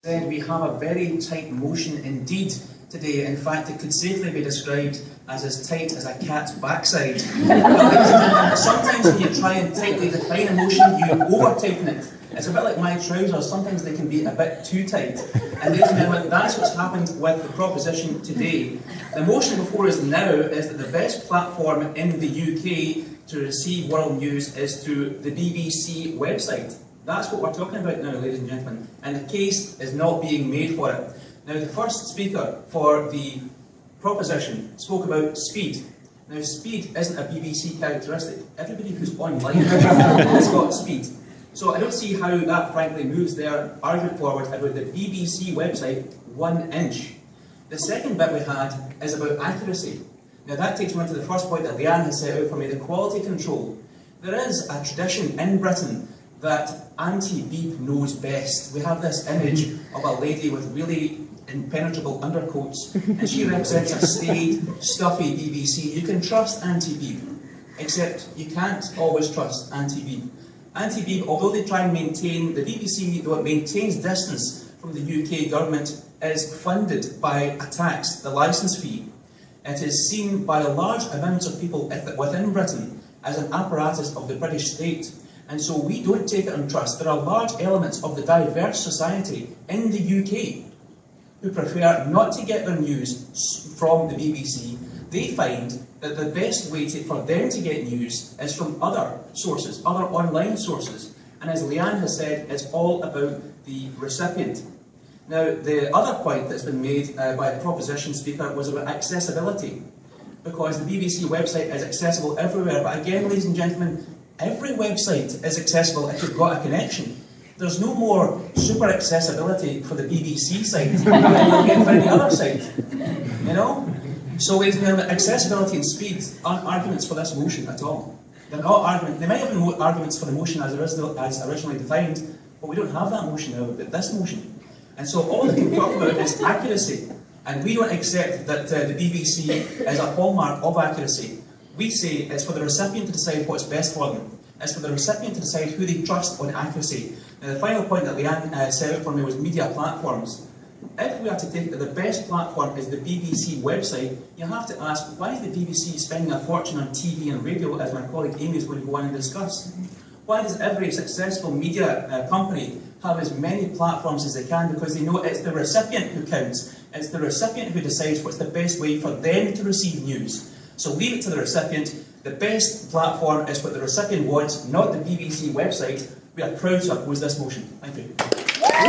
We have a very tight motion indeed today. In fact, it could safely be described as tight as a cat's backside. Sometimes when you try and tightly define a motion, you over-tighten it. It's a bit like my trousers, sometimes they can be a bit too tight. And ladies and gentlemen, that's what's happened with the proposition today. The motion before us now is that the best platform in the UK to receive world news is through the BBC website. That's what we're talking about now, ladies and gentlemen, and the case is not being made for it. Now, the first speaker for the proposition spoke about speed. Now, speed isn't a BBC characteristic. Everybody who's online has got speed. So I don't see how that, frankly, moves their argument forward about the BBC website 1 inch. The second bit we had is about accuracy. Now, that takes me on to the first point that Leanne has set out for me, the quality control. There is a tradition in Britain that anti-beep knows best. We have this image of a lady with really impenetrable undercoats, and she represents a staid, stuffy BBC. You can trust anti-beep, except you can't always trust anti-beep. Anti-beep, although they try and maintain, the BBC, though it maintains distance from the UK government, is funded by a tax, the licence fee. It is seen by large amounts of people within Britain as an apparatus of the British state. And so we don't take it on trust. There are large elements of the diverse society in the UK who prefer not to get their news from the BBC. They find that the best way for them to get news is from other sources, other online sources. And as Leanne has said, it's all about the recipient. Now, the other point that's been made by the proposition speaker was about accessibility, because the BBC website is accessible everywhere. But again, ladies and gentlemen, every website is accessible if you've got a connection. There's no more super accessibility for the BBC site than you'll get for any other site. You know? So, ladies and gentlemen, accessibility and speed aren't arguments for this motion at all. They're not arguments. They might have been arguments for the motion as originally defined, but we don't have that motion now, but this motion. And so all they can talk about is accuracy. And we don't accept that the BBC is a hallmark of accuracy. We say it's for the recipient to decide what's best for them. It's for the recipient to decide who they trust on accuracy. Now, the final point that Leanne set out for me was media platforms. If we are to take that the best platform is the BBC website, you have to ask, why is the BBC spending a fortune on TV and radio, as my colleague Amy is going to go on and discuss? Why does every successful media company have as many platforms as they can? Because they know it's the recipient who counts. It's the recipient who decides what's the best way for them to receive news. So leave it to the recipient. The best platform is what the recipient wants, not the BBC website. We are proud to oppose this motion. Thank you.